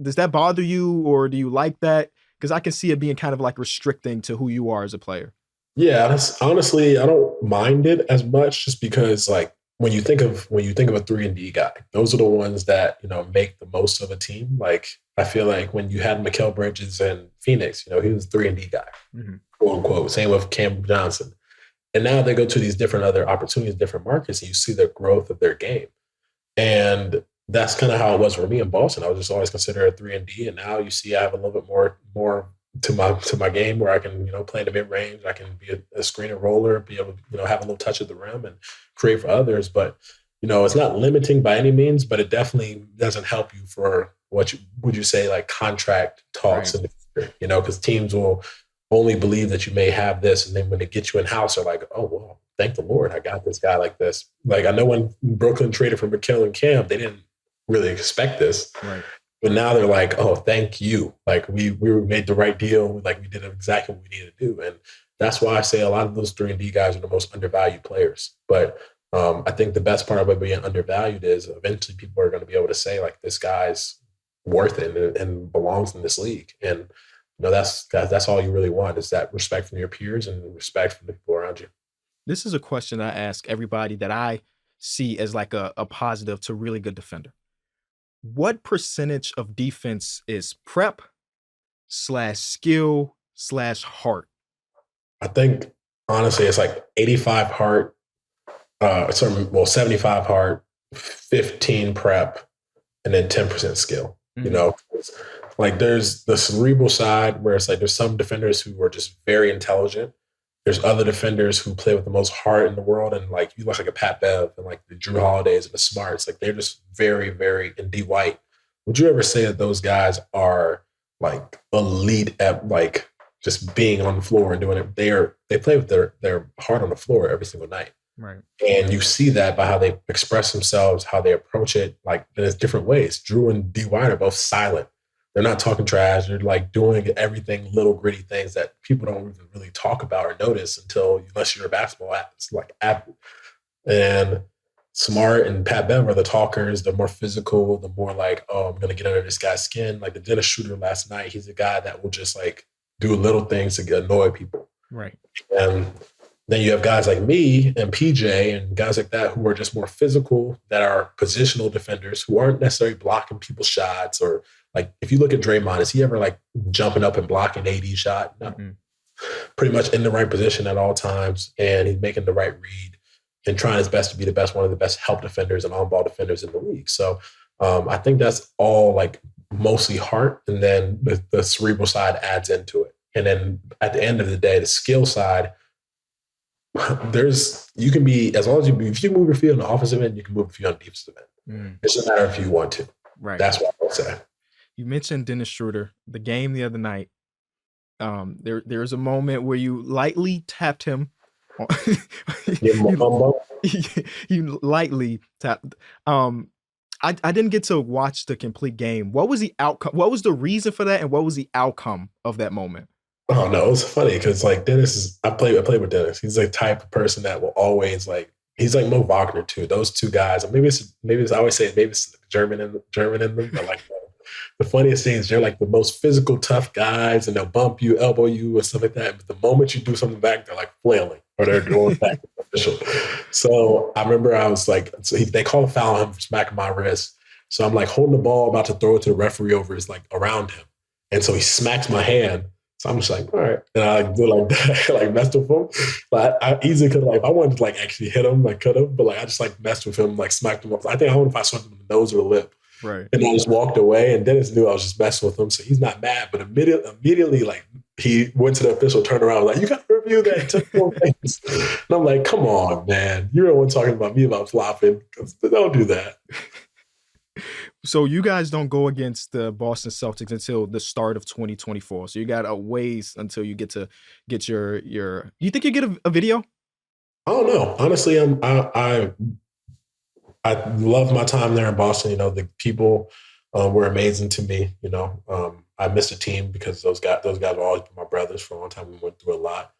Does that bother you, or do you like that? Because I can see it being kind of like restricting to who you are as a player. Yeah, honestly, I don't mind it as much, just because like when you think of a 3-and-D guy, those are the ones that, make the most of a team. Like, I feel like when you had Mikal Bridges in Phoenix, he was a 3-and-D guy, quote unquote. Same with Cam Johnson. And now they go to these different other opportunities, different markets, and you see the growth of their game. And that's kind of how it was for me in Boston. I was just always considered a 3-and-D, and now you see I have a little bit more to my game where I can, play in the mid range. I can be a screener roller, be able to, have a little touch at the rim and create for others. But, it's not limiting by any means, but it definitely doesn't help you for would you say, like, contract talks in the future, because teams will only believe that you may have this, and then when they get you in house, they're like, oh, well, thank the Lord, I got this guy like this. Like, I know when Brooklyn traded for Mikal and Cam, they didn't really expect this. Right. But now they're like, oh, thank you. Like, we made the right deal. Like, we did exactly what we needed to do. And that's why I say a lot of those 3-and-D guys are the most undervalued players. But I think the best part about being undervalued is eventually people are going to be able to say, like, this guy's worth it and belongs in this league. And, that's all you really want, is that respect from your peers and respect from the people around you. This is a question I ask everybody that I see as like a positive to really good defender. What percentage of defense is prep /skill /heart? I think, honestly, it's like 85 heart, 75 heart, 15 prep, and then 10% skill. Like, there's the cerebral side where it's like there's some defenders who are just very intelligent. There's other defenders who play with the most heart in the world, and like, you look like a Pat Bev and like the Drew Holidays and the Smarts. Like, they're just very, very, and D White. Would you ever say that those guys are like elite at like just being on the floor and doing it? They play with their heart on the floor every single night. Right. And you see that by how they express themselves, how they approach it, like, there's different ways. Drew and D White are both silent. They're not talking trash. They're like doing everything, little gritty things that people don't even really talk about or notice unless you're a basketball athlete. And Smart and Pat Bev are the talkers. They're more physical. They're more like, oh, I'm going to get under this guy's skin. Like the Dennis Schroeder last night, he's a guy that will just like do little things to annoy people. Right. And then you have guys like me and PJ and guys like that who are just more physical, that are positional defenders who aren't necessarily blocking people's shots. Or like, if you look at Draymond, is he ever like jumping up and blocking AD shot? No. Mm-hmm. Pretty much in the right position at all times, and he's making the right read and trying his best to be one of the best help defenders and on-ball defenders in the league. So I think that's all like mostly heart, and then the cerebral side adds into it. And then at the end of the day, the skill side, you can be, as long as if you move your feet on the offensive end, you can move your feet on the defensive end. It's a matter if you want to. Right. That's what I would say. You mentioned Dennis Schroeder, the game the other night. There's a moment where you lightly tapped him. You lightly tapped. I didn't get to watch the complete game. What was the outcome? What was the reason for that, and what was the outcome of that moment? Oh no, it's funny because like I played with Dennis. He's the type of person that will always like. He's like Mo Wagner too. Those two guys. Maybe it's I always say maybe it's German in them. But like the funniest thing is they're like the most physical, tough guys, and they'll bump you, elbow you, and stuff like that. But the moment you do something back, they're like flailing or they're going back to the official. So I remember I was like, they call a foul on him for smacking my wrist. So I'm like holding the ball, about to throw it to the referee over his like around him, and so he smacks my hand. So I'm just like, all right. And I like do like that, like messed with him. But I easily could have, like, if I wanted to like actually hit him, like could have, but like I just like messed with him, like smacked him up. I don't know if I smacked him in the nose or the lip. Right. And I just walked away, and Dennis knew I was just messing with him. So he's not mad. But immediately like he went to the official, turned around, like, you got to review that took 4 days. And I'm like, come on, man. You're the one talking about me about flopping. Don't do that. So you guys don't go against the Boston Celtics until the start of 2024. So you got a ways until you get your. Do you think you get a video? I don't know. Honestly, I love my time there in Boston. You know, the people were amazing to me. You know, I missed the team because those guys were always my brothers for a long time. We went through a lot.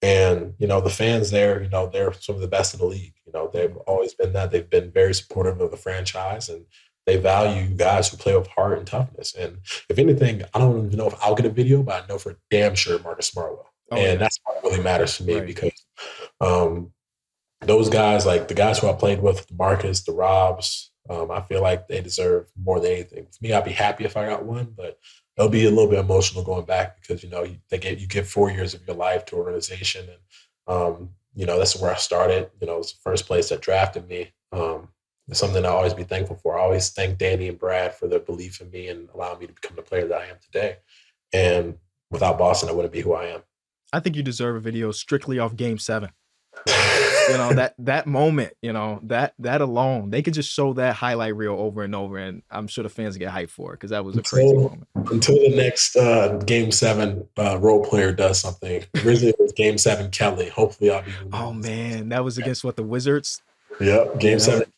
And, you know, the fans there, you know, they're some of the best in the league. You know, they've always been that. They've been very supportive of the franchise, and they value guys who play with heart and toughness. And if anything, I don't even know if I'll get a video, but I know for damn sure Marcus Smart will. That's what really matters to me because those guys, like the guys who I played with, Marcus, the Robs, I feel like they deserve more than anything. For me, I'd be happy if I got one, but it'll be a little bit emotional going back because, you know, you give 4 years of your life to an organization. And, you know, that's where I started. You know, it's the first place that drafted me. It's something I'll always be thankful for. I always thank Danny and Brad for their belief in me and allowing me to become the player that I am today. And without Boston, I wouldn't be who I am. I think you deserve a video strictly off Game 7. You know, that moment, you know, that alone, they could just show that highlight reel over and over, and I'm sure the fans get hyped for it because that was a crazy moment. Until the next Game 7 role player does something. Originally it was Game 7 Kelly. Hopefully I'll be. Oh man, that was against the Wizards? Yep, Game 7.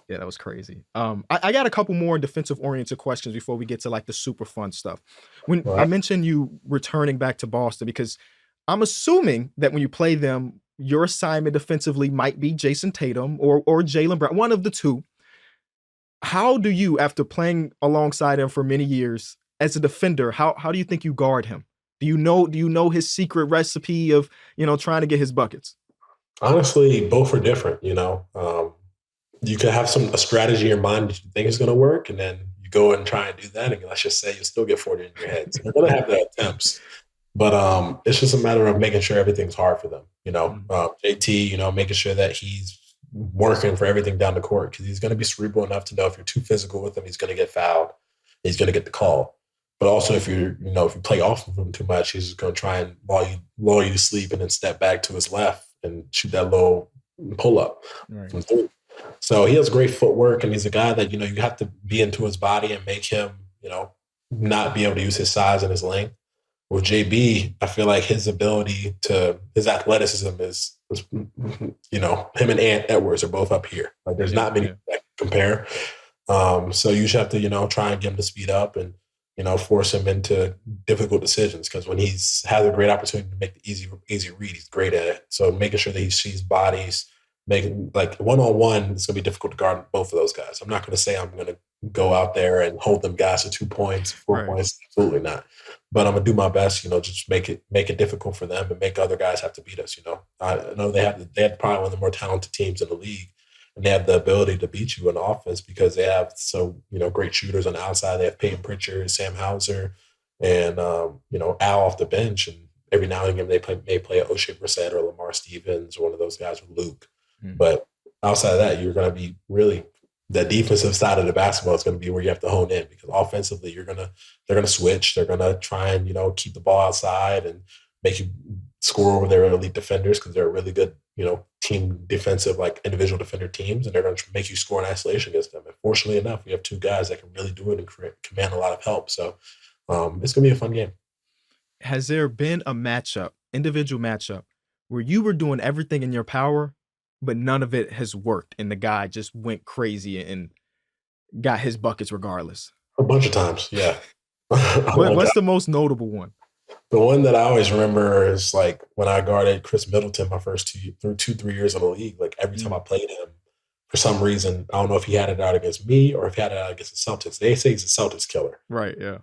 Yeah, that was crazy. I got a couple more defensive-oriented questions before we get to like the super fun stuff. When I mentioned you returning back to Boston, because I'm assuming that when you play them, your assignment defensively might be Jayson Tatum or Jaylen Brown, one of the two. How do you, after playing alongside him for many years as a defender, how do you think you guard him? Do you know his secret recipe of, you know, trying to get his buckets? Honestly, both are different, you know. You could have a strategy in your mind that you think is going to work, and then you go and try and do that, and let's just say you still get 40 in your head. So you're going to have the attempts. But it's just a matter of making sure everything's hard for them. You know, JT, you know, making sure that he's working for everything down the court because he's going to be cerebral enough to know if you're too physical with him, he's going to get fouled. He's going to get the call. But also if you play off of him too much, he's just going to try and lull you to sleep and then step back to his left and shoot that little pull up. Right. So he has great footwork, and he's a guy that, you know, you have to be into his body and make him, you know, not be able to use his size and his length. With JB, I feel like his athleticism is, you know, him and Ant Edwards are both up here. Like there's not many that compare. So you just have to, you know, try and get him to speed up and, you know, force him into difficult decisions because when has a great opportunity to make the easy read, he's great at it. So making sure that he sees bodies, making like one-on-one, it's going to be difficult to guard both of those guys. I'm not going to say I'm going to go out there and hold them guys to 2 points, 4 points. Absolutely not. But I'm going to do my best, you know, just make it difficult for them and make other guys have to beat us, you know. I know they have probably one of the more talented teams in the league, and they have the ability to beat you in offense because they have great shooters on the outside. They have Peyton Pritchard, Sam Hauser, and, you know, Al off the bench. And every now and again they may play O'Shea Brissett or Lamar Stevens or one of those guys with Luke. But outside of that, you're going to be really the defensive side of the basketball is going to be where you have to hone in because offensively they're going to switch. They're going to try and, you know, keep the ball outside and make you score over their elite defenders because they're a really good, you know, team defensive, like individual defender teams, and they're going to make you score in isolation against them. And fortunately enough, we have two guys that can really do it and command a lot of help. So it's going to be a fun game. Has there been a individual matchup, where you were doing everything in your power, but none of it has worked, and the guy just went crazy and got his buckets regardless? A bunch of times, yeah. What's the most notable one? The one that I always remember is like when I guarded Chris Middleton my first 3 years in the league. Like every time I played him, for some reason, I don't know if he had it out against me or if he had it out against the Celtics. They say he's a Celtics killer. Right, yeah.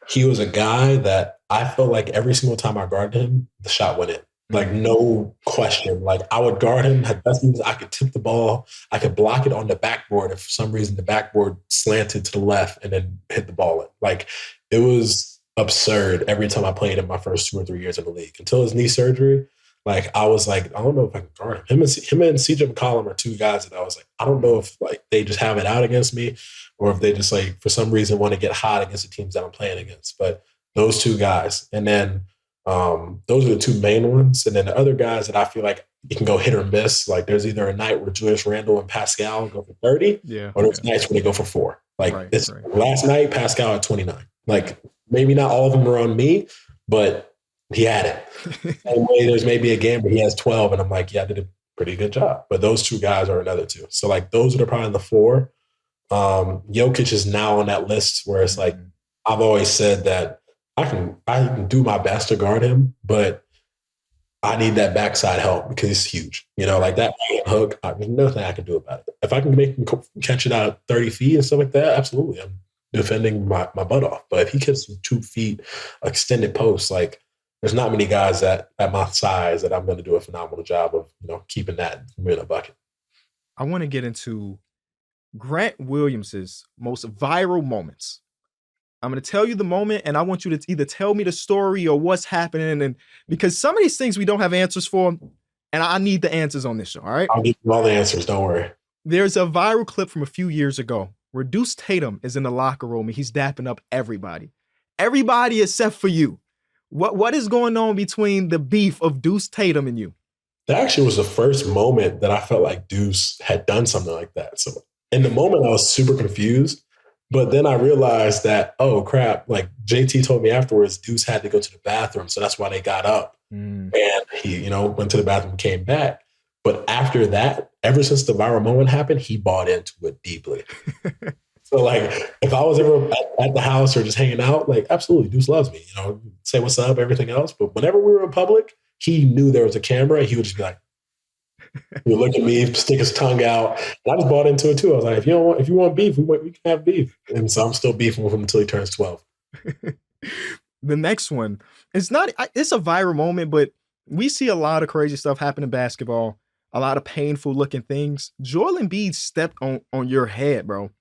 He was a guy that I felt like every single time I guarded him, the shot went in. Like, no question. Like, I would guard him. I could tip the ball. I could block it on the backboard if for some reason the backboard slanted to the left and then hit the ball in. Like, it was absurd every time I played him my first 2 or 3 years in the league. Until his knee surgery, like, I was like, I don't know if I can guard him. Him and CJ McCollum are two guys that I was like, I don't know if, like, they just have it out against me or if they just, like, for some reason want to get hot against the teams that I'm playing against. But those two guys. And then Those are the two main ones. And then the other guys that I feel like you can go hit or miss. Like there's either a night where Julius Randle and Pascal go for 30, or there's nights where they go for 4. Like last night, Pascal at 29. Like maybe not all of them were on me, but he had it. Same way, there's maybe a game where he has 12, and I'm like, yeah, I did a pretty good job. But those two guys are another two. So like those are probably the 4. Jokic is now on that list where it's like I've always said that I can do my best to guard him, but I need that backside help because he's huge. You know, like that hook, there's nothing I can do about it. If I can make him catch it out of 30 feet and stuff like that, absolutely. I'm defending my butt off. But if he gets 2 feet extended posts, like there's not many guys that at my size that I'm going to do a phenomenal job of, you know, keeping that in a bucket. I want to get into Grant Williams's most viral moments. I'm going to tell you the moment, and I want you to either tell me the story or what's happening. And because some of these things we don't have answers for, and I need the answers on this show. All right. I'll give you all the answers. Don't worry. There's a viral clip from a few years ago where Deuce Tatum is in the locker room and he's dapping up everybody except for you. What is going on between the beef of Deuce Tatum and you? That actually was the first moment that I felt like Deuce had done something like that. So in the moment, I was super confused. But then I realized that, oh, crap, like JT told me afterwards, Deuce had to go to the bathroom. So that's why they got up. And he, you know, went to the bathroom and came back. But after that, ever since the viral moment happened, he bought into it deeply. So, like, if I was ever at the house or just hanging out, like, absolutely, Deuce loves me. You know, say what's up, everything else. But whenever we were in public, he knew there was a camera. And he would just be like, he would look at me, stick his tongue out. And I just bought into it too. I was like, if you want beef, we can have beef. And so I'm still beefing with him until he turns 12. The next one, it's a viral moment, but we see a lot of crazy stuff happen in basketball, a lot of painful looking things. Joel Embiid stepped on your head, bro.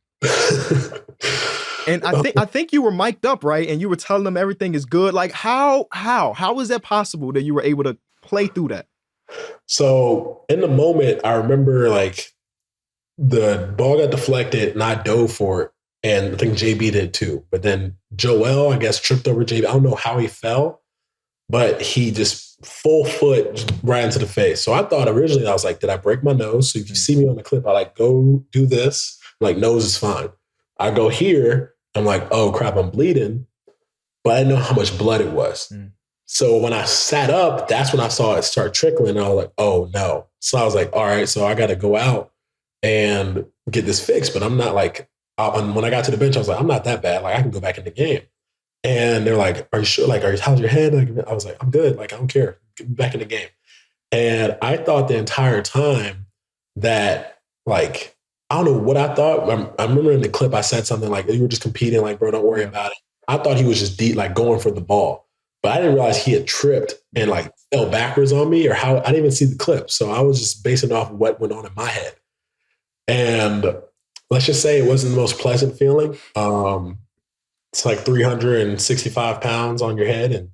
And I think you were mic'd up, right? And you were telling them everything is good. Like how is that possible that you were able to play through that? So in the moment, I remember like the ball got deflected and I dove for it. And I think JB did too. But then Joel, I guess, tripped over JB. I don't know how he fell, but he just full foot right into the face. So I thought originally, I was like, did I break my nose? So if you see me on the clip, I like go do this. Like, nose is fine. I go here. I'm like, oh crap, I'm bleeding. But I didn't know how much blood it was. So when I sat up, that's when I saw it start trickling. And I was like, oh no. So I was like, all right, so I got to go out and get this fixed. But I'm not like, when I got to the bench, I was like, I'm not that bad. Like I can go back in the game. And they're like, are you sure? Like, how's your head? Like, I was like, I'm good. Like, I don't care. Get me back in the game. And I thought the entire time that like, I don't know what I thought. I remember in the clip, I said something like, you were just competing. Like, bro, don't worry about it. I thought he was just like going for the ball. But I didn't realize he had tripped and like fell backwards on me or how. I didn't even see the clip. So I was just basing it off of what went on in my head. And let's just say it wasn't the most pleasant feeling. It's like 365 pounds on your head. And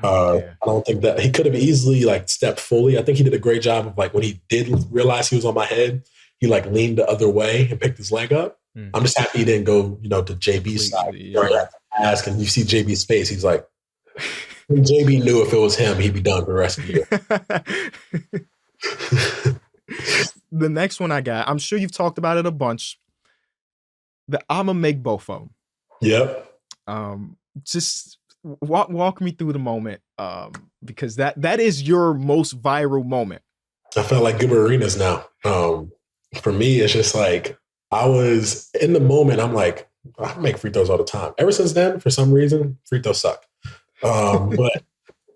I don't think that he could have easily like stepped fully. I think he did a great job of like when he did realize he was on my head, he like leaned the other way and picked his leg up. I'm just happy he didn't go, you know, to JB's side. Yeah. Ask and you see JB's face. He's like, JB knew if it was him, he'd be done for the rest of the year. The next one I got, I'm sure you've talked about it a bunch. I'ma make both of them. Yep. Just walk me through the moment, because that is your most viral moment. I felt like Gilbert Arenas now. For me, it's just like I was in the moment. I'm like, I make free throws all the time. Ever since then, for some reason, free throws suck. But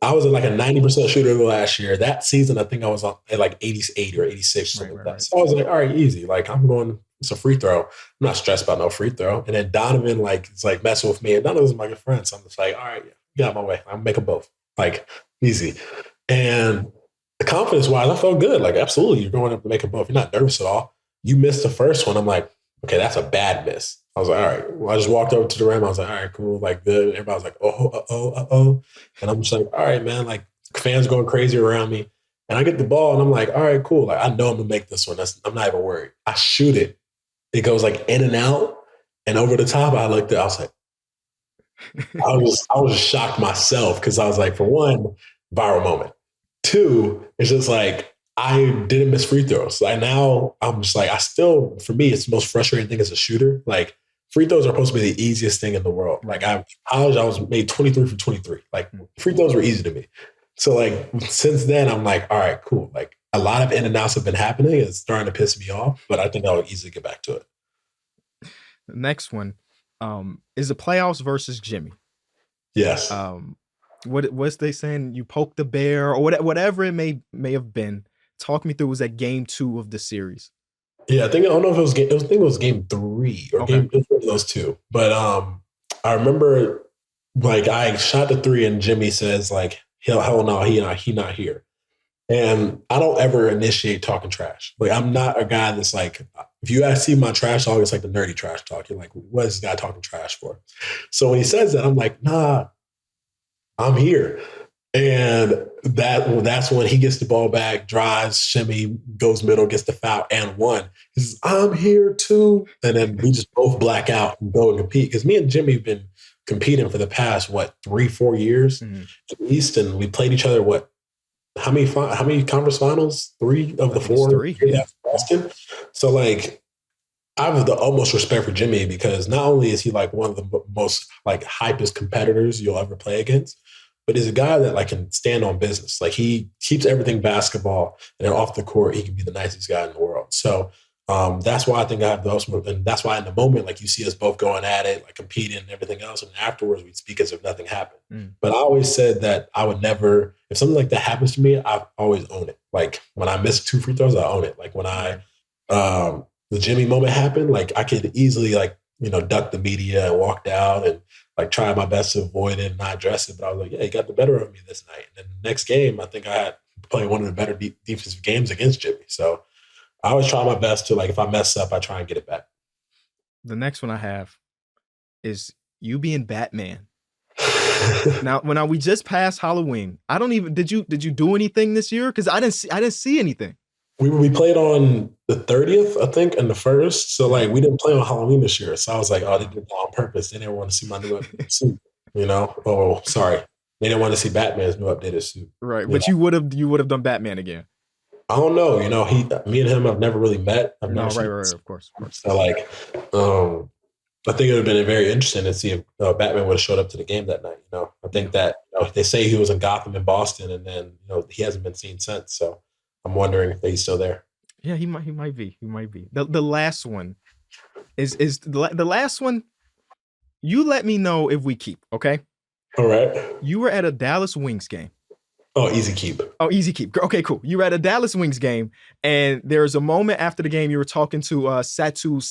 I was at like a 90% shooter last year. That season, I think I was at like 88 or 86 or something like that. So I was like, all right, easy. Like I'm going, it's a free throw. I'm not stressed about no free throw. And then Donovan, like, it's like messing with me. And Donovan's my good friend. So I'm just like, all right, get out of my way. I'm making both. Like easy. And confidence-wise, I felt good. Like, absolutely, you're going up to make them both. You're not nervous at all. You missed the first one. I'm like, okay, that's a bad miss. I was like, all right. Well, I just walked over to the rim. I was like, all right, cool, like good. Everybody was like, oh. And I'm just like, all right, man. Like, fans going crazy around me. And I get the ball, and I'm like, all right, cool. Like, I know I'm going to make this one. I'm not even worried. I shoot it. It goes, like, in and out. And over the top, I looked at it. I was like, I was shocked myself because I was like, for one, viral moment. Two, it's just like I didn't miss free throws. Like now I'm just like, for me, it's the most frustrating thing as a shooter. Like free throws are supposed to be the easiest thing in the world. Like in college, I was made 23 for 23. Like free throws were easy to me. So like since then, I'm like, all right, cool. Like a lot of in and outs have been happening. It's starting to piss me off, but I think I'll easily get back to it. The next one is the playoffs versus Jimmy. Yes. What's they saying? You poke the bear or whatever it may have been. Talk me through. Was that game 2 of the series? Yeah, I don't know if I think it was game 3 or game one of those two. But I remember like I shot the 3 and Jimmy says like, hell no, he not here. And I don't ever initiate talking trash. Like I'm not a guy that's like, if you see my trash talk, it's like the nerdy trash talk. You're like, what is this guy talking trash for? So when he says that, I'm like, nah, I'm here. And that's when he gets the ball back, drives, shimmy, goes middle, gets the foul, and one. He says, I'm here too. And then we just both black out and go and compete. Because me and Jimmy have been competing for the past, 3-4 years at least. And we played each other, how many conference finals? 3 of the 4? 3. Yeah. Boston. So like, I have the utmost respect for Jimmy because not only is he like one of the most like hypest competitors you'll ever play against, but he's a guy that like can stand on business. Like he keeps everything basketball, and then off the court, he can be the nicest guy in the world. So that's why I think I have the most, and that's why in the moment, like you see us both going at it, like competing and everything else. And afterwards we speak as if nothing happened. But I always said that I would never, if something like that happens to me, I always own it. Like when I miss 2 free throws, I own it. Like when the Jimmy moment happened, like I could easily duck the media and walked out and like try my best to avoid it and not address it. But I was like, yeah, he got the better of me this night. And then the next game, I think I had played one of the better defensive games against Jimmy. So I always try my best to, like, if I mess up, I try and get it back. The next one I have is you being Batman. Now, we just passed Halloween. Did you do anything this year? Because I didn't see anything. We played on the 30th, I think, and the 1st. So like we didn't play on Halloween this year. So I was like, oh, they did that on purpose. They didn't want to see my new suit, Oh, sorry. They didn't want to see Batman's new updated suit. Right. But you would have done Batman again. I don't know. Me and him have never really met. Right, of course. So like, I think it would have been very interesting to see if Batman would have showed up to the game that night. I think that they say he was in Gotham and Boston, and then he hasn't been seen since. So I'm wondering if he's still there. Yeah, he might be. The last one is the last one. You let me know if we keep, okay? All right. You were at a Dallas Wings game. Oh, easy keep. Okay, cool. You were at a Dallas Wings game, and there's a moment after the game you were talking to Satu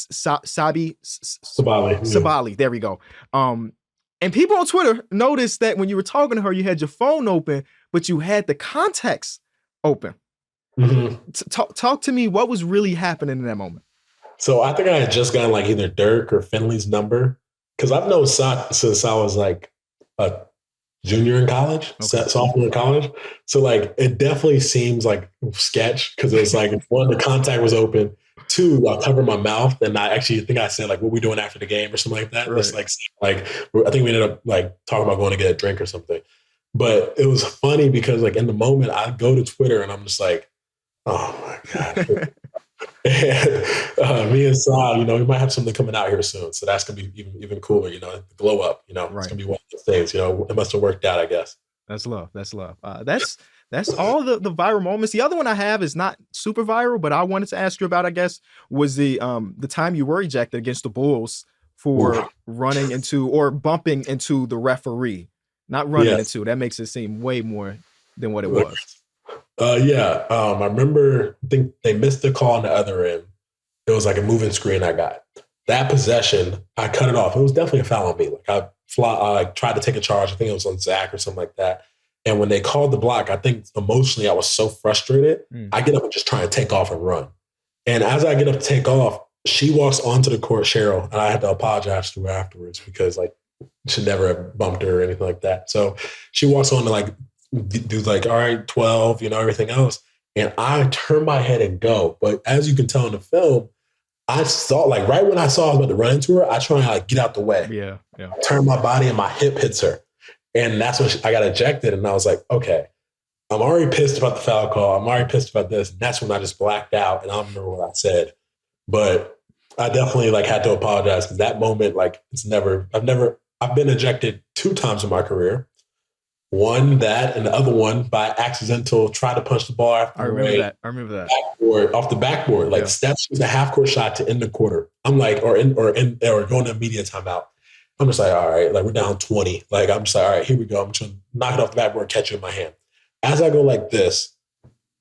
Sabali. There we go. And people on Twitter noticed that when you were talking to her, you had your phone open, but you had the contacts open. Mm-hmm. Talk to me. What was really happening in that moment? So I think I had just gotten like either Dirk or Finley's number because I've known Sa since I was like a junior in college, sophomore in college. So like it definitely seems like sketch because it was like 1, the contact was open. 2, I covered my mouth, and I actually think I said like, "What are we doing after the game?" or something like that. Right. It's like I think we ended up like talking about going to get a drink or something. But it was funny because like in the moment, I go to Twitter and I'm just like, oh my God. And me and Sa, we might have something coming out here soon. So that's going to be even cooler, the glow up, It's going to be one of those things, it must have worked out, I guess. That's love. That's all the viral moments. The other one I have is not super viral, but I wanted to ask you about, I guess, was the time you were ejected against the Bulls for running into or bumping into the referee. Not running into. That makes it seem way more than what it was. I remember, I think they missed the call on the other end. It was like a moving screen I got. That possession, I cut it off. It was definitely a foul on me. Like I tried to take a charge. I think it was on Zach or something like that. And when they called the block, I think emotionally I was so frustrated. I get up and just try to take off and run. And as I get up to take off, she walks onto the court, Cheryl, and I had to apologize to her afterwards because like should never have bumped her or anything like that. So she walks on to like do like, all right, 12, everything else. And I turn my head and go. But as you can tell in the film, I saw, like, right when I saw I was about to run into her, I try to like get out the way. Yeah. Turn my body and my hip hits her. And that's when I got ejected. And I was like, okay, I'm already pissed about the foul call. I'm already pissed about this. And that's when I just blacked out. And I don't remember what I said. But I definitely like had to apologize because that moment, like, I've been ejected 2 times in my career. One that, and the other one by accidental try to punch the ball after I remember that. Backboard, off the backboard. Like Steph shoots a half court shot to end the quarter. I'm like, or going to media timeout. I'm just like, all right, like we're down 20. Like I'm just like, all right, here we go. I'm trying to knock it off the backboard, catch it in my hand. As I go like this,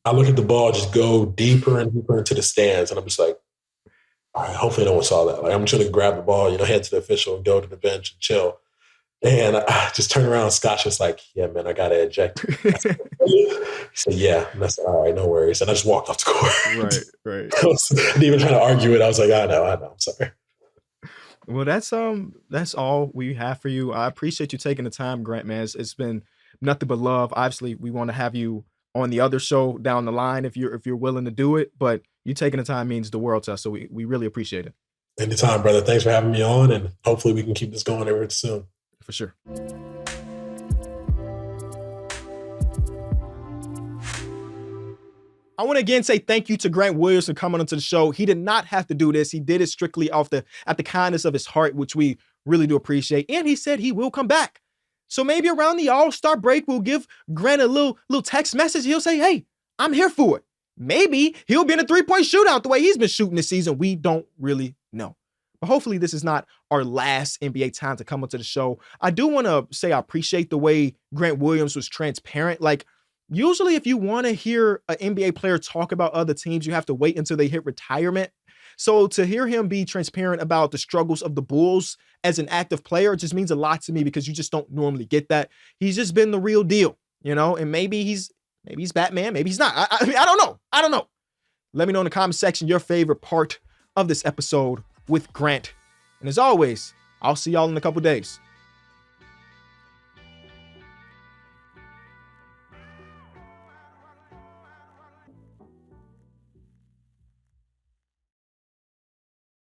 I look at the ball just go deeper and deeper into the stands, and I'm just like, all right, hopefully no one saw that. Like I'm trying to grab the ball, head to the official and go to the bench and chill. And I just turned around. Scott's just like, yeah, man, I got to eject. He said, yeah. And I said, all right, no worries. And I just walked off the court. Right. I didn't even try to argue it. I was like, I know. I'm sorry. Well, that's all we have for you. I appreciate you taking the time, Grant, man. It's been nothing but love. Obviously, we want to have you on the other show down the line if you're willing to do it. But you taking the time means the world to us. So we really appreciate it. Anytime, brother. Thanks for having me on. And hopefully we can keep this going ever soon. For sure. I want to again say thank you to Grant Williams for coming onto the show. He did not have to do this. He did it strictly at the kindness of his heart, which we really do appreciate. And he said he will come back. So maybe around the All-Star break, we'll give Grant a little text message. He'll say, hey, I'm here for it. Maybe he'll be in a 3-point shootout the way he's been shooting this season. We don't really know. But hopefully this is not our last NBA time to come onto the show. I do want to say I appreciate the way Grant Williams was transparent. Like, usually if you want to hear an NBA player talk about other teams, you have to wait until they hit retirement. So to hear him be transparent about the struggles of the Bulls as an active player just means a lot to me because you just don't normally get that. He's just been the real deal, and maybe he's Batman, maybe he's not. I mean, I don't know. Let me know in the comment section your favorite part of this episode with Grant. And as always, I'll see y'all in a couple days.